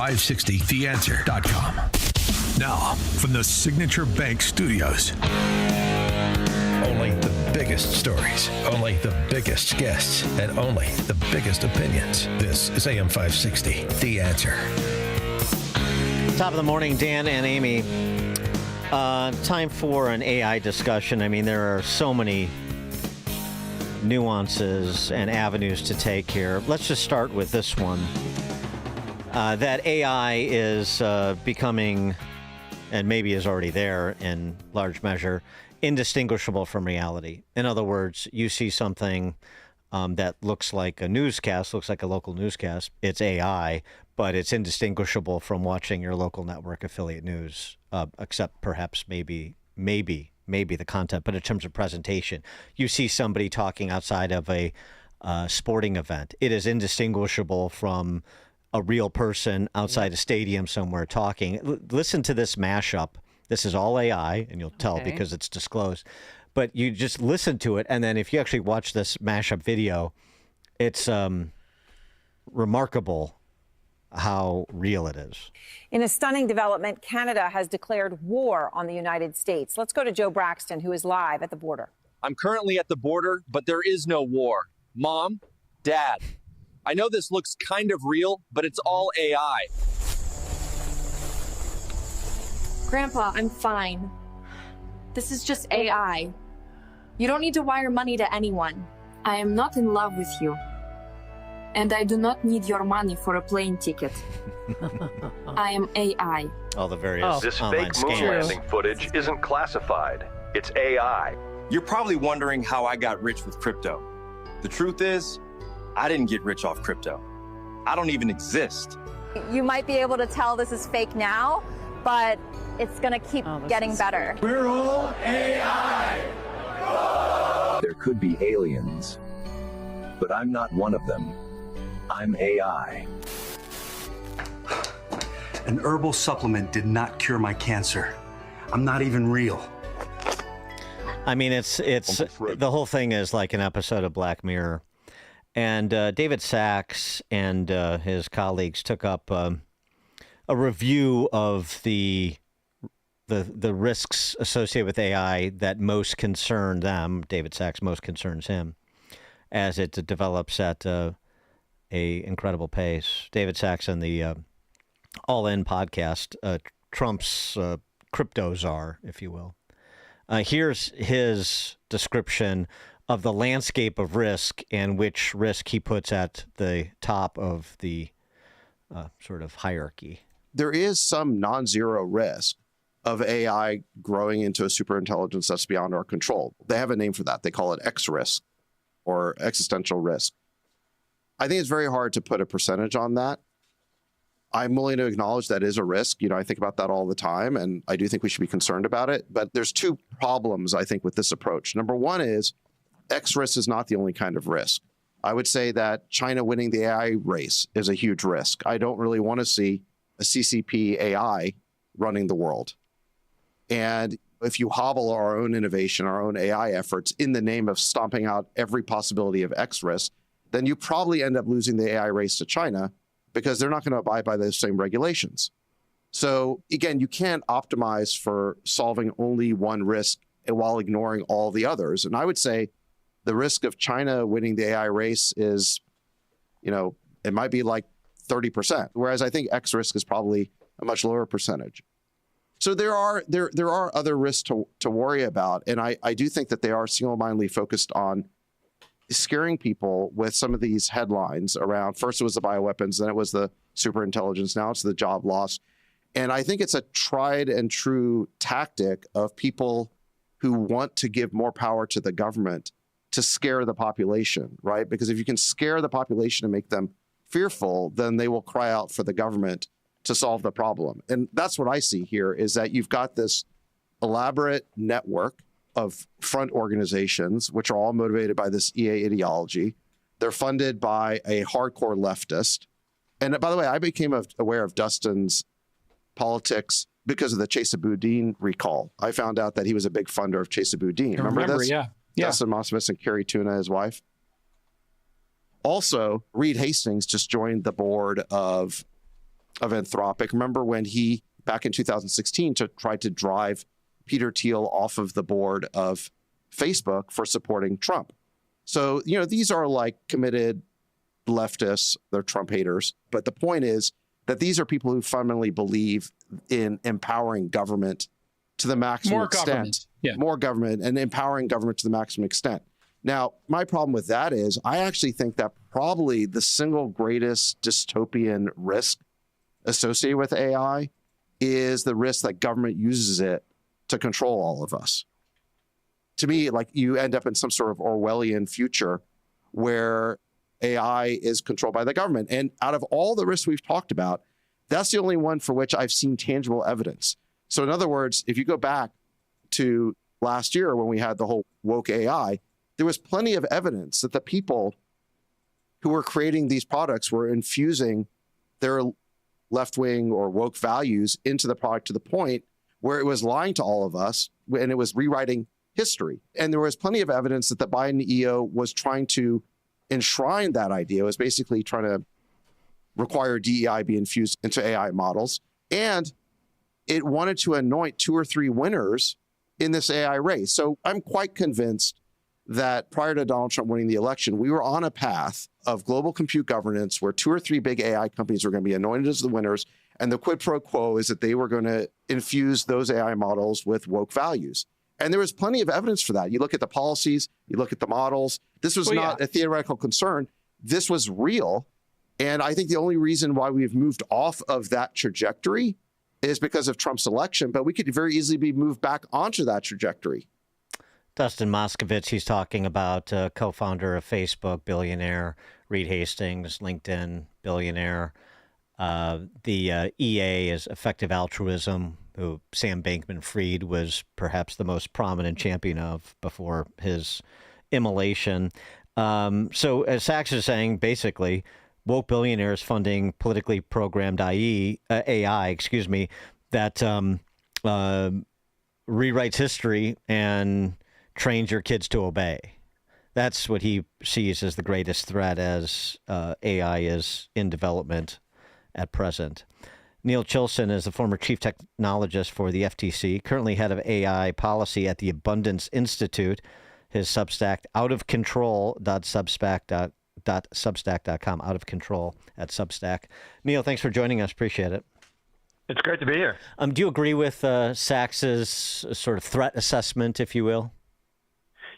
AM560theanswer.com. Now, from the Signature Bank Studios. Only the biggest stories, only the biggest guests, and only the biggest opinions. This is AM560, The Answer. Top of the morning, Dan and Amy. Time for an AI discussion. I mean, there are so many nuances and avenues to take here. Let's just start with this one. That AI is becoming, and maybe is already there in large measure, indistinguishable from reality. In other words, you see something that looks like a newscast, looks like a local newscast. It's AI, but it's indistinguishable from watching your local network affiliate news, except perhaps maybe the content. But in terms of presentation, you see somebody talking outside of a sporting event. It is indistinguishable from a real person outside a stadium somewhere talking. Listen to this mashup. This is all AI, and you'll tell because it's disclosed. But you just listen to it, and then if you actually watch this mashup video, it's remarkable how real it is. In a stunning development, Canada has declared war on the United States. Let's go to Joe Braxton, who is live at the border. I'm currently at the border, but there is no war. Mom, Dad, I know this looks kind of real, but it's all AI. Grandpa, I'm fine. This is just AI. You don't need to wire money to anyone. I am not in love with you. And I do not need your money for a plane ticket. I am AI. All the various This online fake moon scams. landing footage isn't classified. It's AI. You're probably wondering how I got rich with crypto. The truth is, I didn't get rich off crypto. I don't even exist. You might be able to tell this is fake now, but it's going to keep getting better. We're all AI. There could be aliens, but I'm not one of them. I'm AI. An herbal supplement did not cure my cancer. I'm not even real. I mean, it's the whole thing is like an episode of Black Mirror. And David Sachs and his colleagues took up a review of the risks associated with AI that most concern them. David Sachs most concerns him as it develops at a incredible pace. David Sachs and the All In podcast, Trump's crypto czar, if you will. Here's his description of the landscape of risk and which risk he puts at the top of the sort of hierarchy. There is some non-zero risk of AI growing into a superintelligence that's beyond our control. They have a name for that. They call it X risk or existential risk. I think it's very hard to put a percentage on that. I'm willing to acknowledge that is a risk. You know, I think about that all the time, and I do think we should be concerned about it. But there's two problems, I think, with this approach. Number one is X risk is not the only kind of risk. I would say that China winning the AI race is a huge risk. I don't really want to see a CCP AI running the world. And if you hobble our own innovation, our own AI efforts in the name of stomping out every possibility of X risk, then you probably end up losing the AI race to China because they're not going to abide by those same regulations. So again, you can't optimize for solving only one risk while ignoring all the others. And I would say the risk of China winning the AI race is, you know, it might be like 30%, whereas I think X risk is probably a much lower percentage. So there are other risks to worry about. And I do think that they are single-mindedly focused on scaring people with some of these headlines around, first it was the bioweapons, then it was the superintelligence, now it's the job loss. And I think it's a tried and true tactic of people who want to give more power to the government to scare the population, right? Because if you can scare the population and make them fearful, then they will cry out for the government to solve the problem. And that's what I see here, is that you've got this elaborate network of front organizations, which are all motivated by this EA ideology. They're funded by a hardcore leftist. And by the way, I became aware of Dustin's politics because of the Chesa Boudin recall. I found out that he was a big funder of Chesa Boudin. Remember this? Yeah. Dustin Moskovitz and Carrie Tuna, his wife. Also, Reed Hastings just joined the board of of Anthropic. Remember when he, back in 2016, tried to drive Peter Thiel off of the board of Facebook for supporting Trump. So, these are like committed leftists, they're Trump haters. But the point is that these are people who fundamentally believe in empowering government to the maximum extent. More government and empowering government to the maximum extent. Now, my problem with that is I actually think that probably the single greatest dystopian risk associated with AI is the risk that government uses it to control all of us. To me, like you end up in some sort of Orwellian future where AI is controlled by the government. And out of all the risks we've talked about, that's the only one for which I've seen tangible evidence. So in other words, if you go back to last year when we had the whole woke AI, there was plenty of evidence that the people who were creating these products were infusing their left-wing or woke values into the product to the point where it was lying to all of us and it was rewriting history. And there was plenty of evidence that the Biden EO was trying to enshrine that idea. It was basically trying to require DEI be infused into AI models. And it wanted to anoint 2 or 3 winners in this AI race. So I'm quite convinced that prior to Donald Trump winning the election, we were on a path of global compute governance where 2 or 3 big AI companies were going to be anointed as the winners. And the quid pro quo is that they were going to infuse those AI models with woke values. And there was plenty of evidence for that. You look at the policies, you look at the models. This was not a theoretical concern. This was real. And I think the only reason why we've moved off of that trajectory is because of Trump's election, but we could very easily be moved back onto that trajectory. Dustin Moskovitz, he's talking about co-founder of Facebook, billionaire, Reed Hastings, LinkedIn, billionaire. The EA is Effective Altruism, who Sam Bankman-Fried was perhaps the most prominent champion of before his immolation. So as Sachs is saying, basically, woke billionaires funding politically programmed AI, that rewrites history and trains your kids to obey. That's what he sees as the greatest threat as AI is in development at present. Neil Chilson is the former chief technologist for the FTC, currently head of AI policy at the Abundance Institute. His Substack, outofcontrol.substack.com, out of control at Substack. Neil, thanks for joining us. Appreciate it. It's great to be here. Do you agree with Sachs's sort of threat assessment, if you will?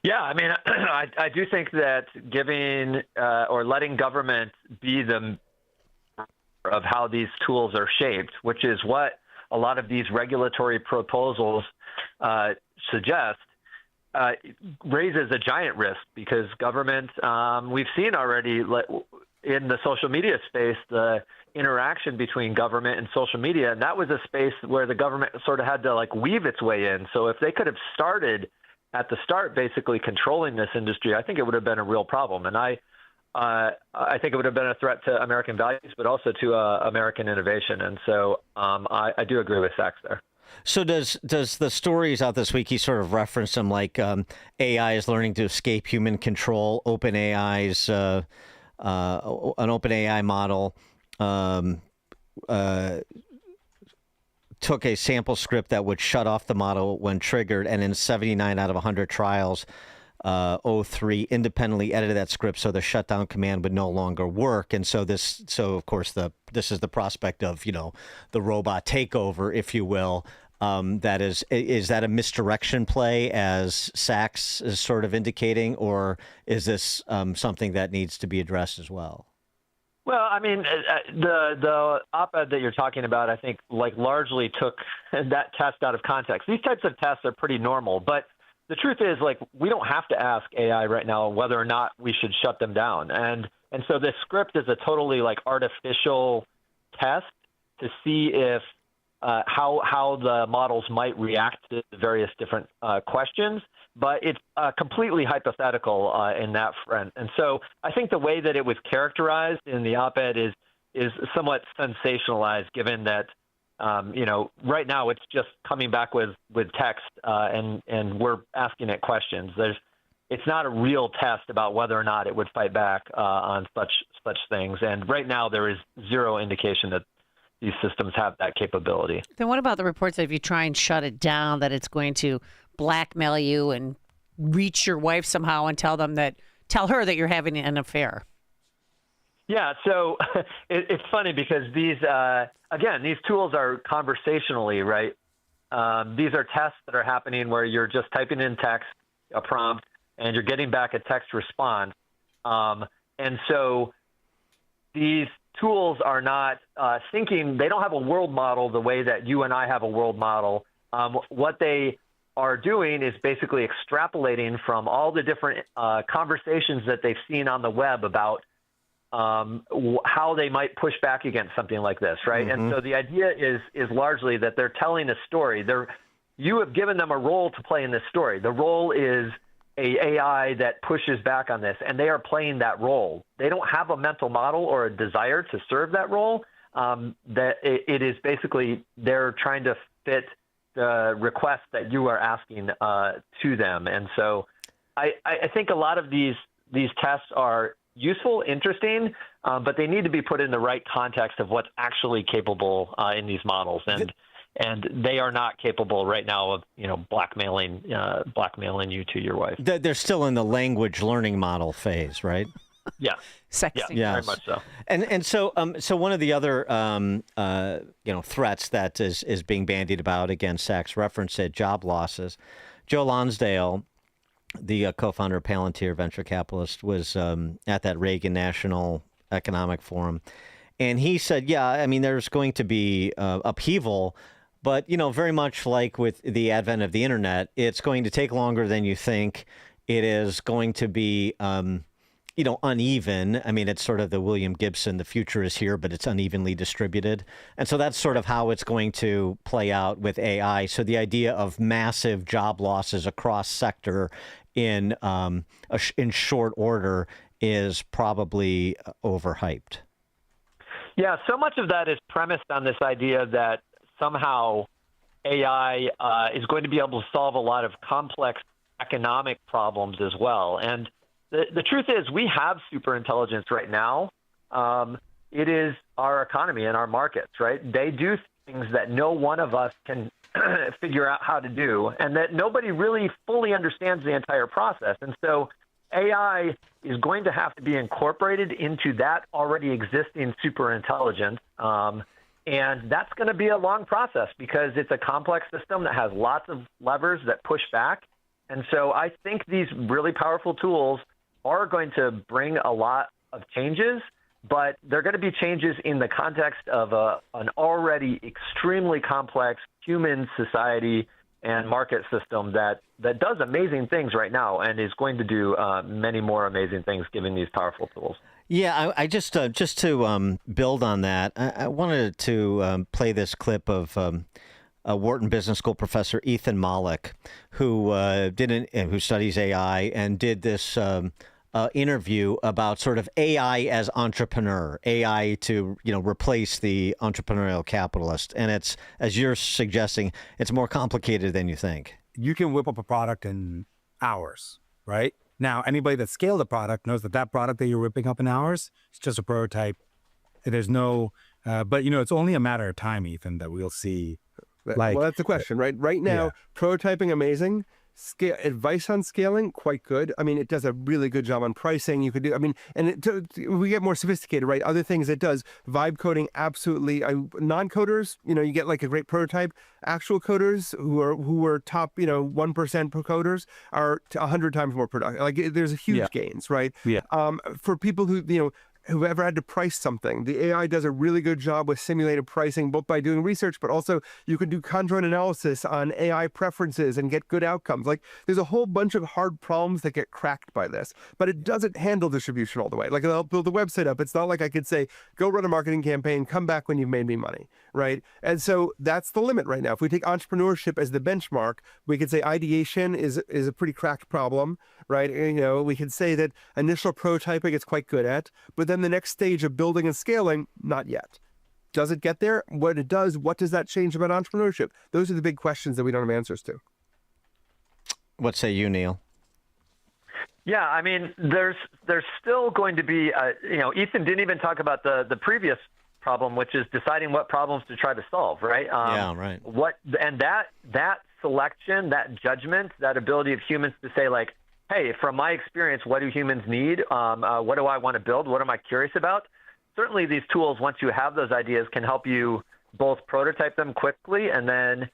Yeah, I mean, I do think that giving or letting government be the of how these tools are shaped, which is what a lot of these regulatory proposals suggest, raises a giant risk because government, we've seen already in the social media space, the interaction between government and social media, and that was a space where the government sort of had to weave its way in. So if they could have started at the start basically controlling this industry, I think it would have been a real problem. And I think it would have been a threat to American values, but also to American innovation. And so I do agree with Sachs there. So does the stories out this week, he sort of referenced them like AI is learning to escape human control, OpenAI's an OpenAI model took a sample script that would shut off the model when triggered, and in 79 out of 100 trials, O3 independently edited that script so the shutdown command would no longer work. And so this is the prospect of, the robot takeover, if you will. Is that a misdirection play, as Sachs is sort of indicating, or is this something that needs to be addressed as well? Well, I mean, the op-ed that you're talking about, I think, largely took that test out of context. These types of tests are pretty normal, but the truth is, we don't have to ask AI right now whether or not we should shut them down. And so this script is a totally artificial test to see if how the models might react to the various different questions, but it's completely hypothetical in that front. And so I think the way that it was characterized in the op-ed is somewhat sensationalized, given that right now it's just coming back with text and we're asking it questions. It's not a real test about whether or not it would fight back on such things. And right now there is zero indication that these systems have that capability. Then what about the reports that if you try and shut it down, that it's going to blackmail you and reach your wife somehow and tell her that you're having an affair? Yeah, so it's funny because these tools are conversationally, right? These are tests that are happening where you're just typing in text, a prompt, and you're getting back a text response. And so these tools are not thinking, they don't have a world model the way that you and I have a world model. What they are doing is basically extrapolating from all the different conversations that they've seen on the web about how they might push back against something like this, right? Mm-hmm. And so the idea is largely that they're telling a story. You have given them a role to play in this story. The role is a AI that pushes back on this, and they are playing that role. They don't have a mental model or a desire to serve that role. That it is basically they're trying to fit the request that you are asking to them. And so I think a lot of these tests are useful, interesting, but they need to be put in the right context of what's actually capable in these models. And they are not capable right now of, blackmailing you to your wife. They're still in the language learning model phase, right? Yeah. Sexy. Yeah, very much so. And so one of the other threats that is being bandied about against Sachs referenced said job losses. Joe Lonsdale, the co-founder of Palantir Venture Capitalist, was at that Reagan National Economic Forum, and he said, there's going to be upheaval. But, very much like with the advent of the internet, it's going to take longer than you think. It is going to be, uneven. I mean, it's sort of the William Gibson, the future is here, but it's unevenly distributed. And so that's sort of how it's going to play out with AI. So the idea of massive job losses across sector in short order is probably overhyped. Yeah, so much of that is premised on this idea that somehow AI is going to be able to solve a lot of complex economic problems as well. And the truth is we have superintelligence right now. It is our economy and our markets, right? They do things that no one of us can figure out how to do, and that nobody really fully understands the entire process. And so AI is going to have to be incorporated into that already existing superintelligence. And that's going to be a long process because it's a complex system that has lots of levers that push back. And so I think these really powerful tools are going to bring a lot of changes, but they're going to be changes in the context of an already extremely complex human society and market system that does amazing things right now and is going to do many more amazing things given these powerful tools. Yeah, I just to build on that, I wanted to play this clip of a Wharton Business School professor, Ethan Mollick, who who studies AI and did this interview about sort of AI as entrepreneur, AI to replace the entrepreneurial capitalist, and it's, as you're suggesting, it's more complicated than you think. You can whip up a product in hours, right? Now, anybody that scaled a product knows that product that you're whipping up in hours, it's just a prototype. There's no, but it's only a matter of time, Ethan, that we'll see. Well, that's the question, right? Right now, prototyping, amazing. Advice on scaling, quite good. I mean, it does a really good job on pricing. You could do, we get more sophisticated, right? Other things it does, vibe coding, absolutely. Non-coders, you get like a great prototype. Actual coders who are top, 1% per coders are 100 times more productive. Like there's huge gains, right? Yeah. For people who ever had to price something. The AI does a really good job with simulated pricing, both by doing research, but also you can do conjoint analysis on AI preferences and get good outcomes. Like there's a whole bunch of hard problems that get cracked by this, but it doesn't handle distribution all the way. Like I'll build the website up. It's not like I could say, go run a marketing campaign, come back when you've made me money, right? And so that's the limit right now. If we take entrepreneurship as the benchmark, we could say ideation is a pretty cracked problem, right? We could say that initial prototyping it's quite good at, but then the next stage of building and scaling, not yet. Does it get there? What it does, what does that change about entrepreneurship? Those are the big questions that we don't have answers to. What say you, Neil? Yeah, I mean, there's still going to be, Ethan didn't even talk about the previous problem, which is deciding what problems to try to solve, right? Yeah, right. That selection, that judgment, that ability of humans to say, like, hey, from my experience, what do humans need? What do I want to build? What am I curious about? Certainly these tools, once you have those ideas, can help you both prototype them quickly and then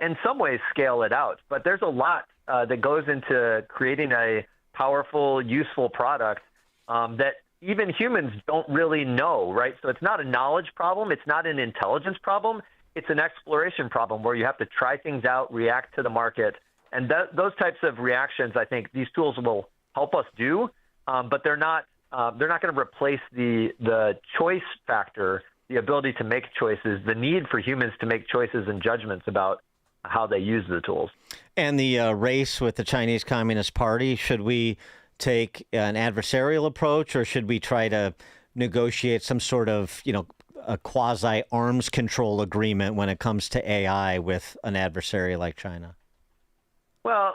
in some ways scale it out. But there's a lot that goes into creating a powerful, useful product that even humans don't really know, right? So it's not a knowledge problem. It's not an intelligence problem. It's an exploration problem where you have to try things out, react to the market. And those types of reactions, I think these tools will help us do, but they're not going to replace the choice factor, the ability to make choices, the need for humans to make choices and judgments about how they use the tools. And the race with the Chinese Communist Party, should we take an adversarial approach, or should we try to negotiate some sort of, a quasi arms control agreement when it comes to AI with an adversary like China? Well,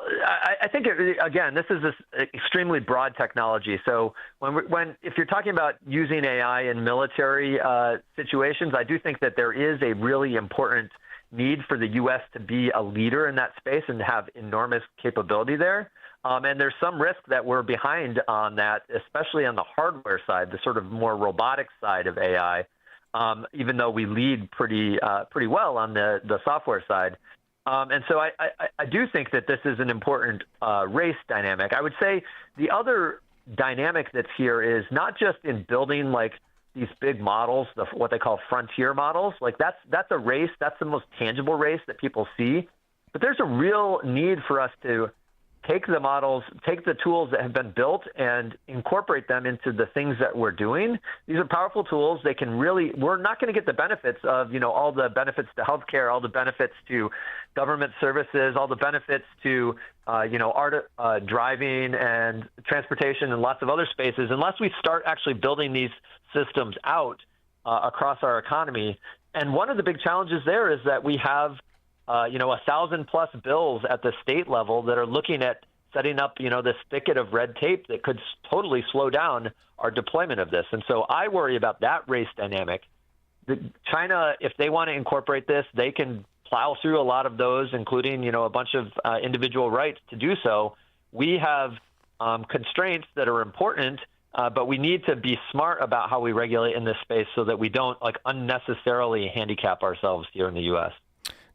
I think, again, this is this extremely broad technology. So if you're talking about using AI in military situations, I do think that there is a really important need for the U.S. to be a leader in that space and to have enormous capability there. And there's some risk that we're behind on that, especially on the hardware side, the sort of more robotic side of AI, even though we lead pretty well on the software side. And so I do think that this is an important race dynamic. I would say the other dynamic that's here is not just in building like these big models, what they call frontier models. Like that's a race. That's the most tangible race that people see. But there's a real need for us to take the models, take the tools that have been built and incorporate them into the things that we're doing. These are powerful tools. They can really, we're not going to get the benefits of, all the benefits to healthcare, all the benefits to government services, all the benefits to, driving and transportation and lots of other spaces, unless we start actually building these systems out across our economy. And one of the big challenges there is that we have 1,000+ bills at the state level that are looking at setting up, this thicket of red tape that could totally slow down our deployment of this. And so I worry about that race dynamic. China, if they want to incorporate this, they can plow through a lot of those, including, a bunch of individual rights to do so. We have constraints that are important, but we need to be smart about how we regulate in this space so that we don't unnecessarily handicap ourselves here in the U.S.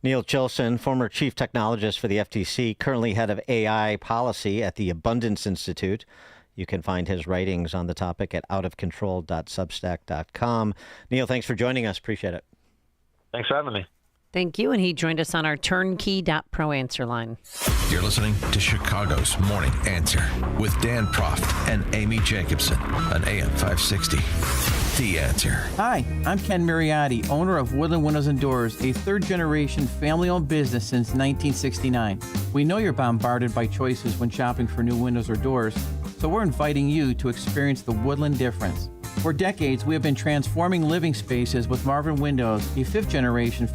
Neil Chilson, former chief technologist for the FTC, currently head of AI policy at the Abundance Institute. You can find his writings on the topic at outofcontrol.substack.com. Neil, thanks for joining us. Appreciate it. Thanks for having me. Thank you. And he joined us on our turnkey.pro answer line. You're listening to Chicago's Morning Answer with Dan Proft and Amy Jacobson on AM 560. The Answer. Hi, I'm Ken Mariotti, owner of Woodland Windows and Doors, a third-generation family-owned business since 1969. We know you're bombarded by choices when shopping for new windows or doors, so we're inviting you to experience the Woodland difference. For decades, we have been transforming living spaces with Marvin Windows, a fifth-generation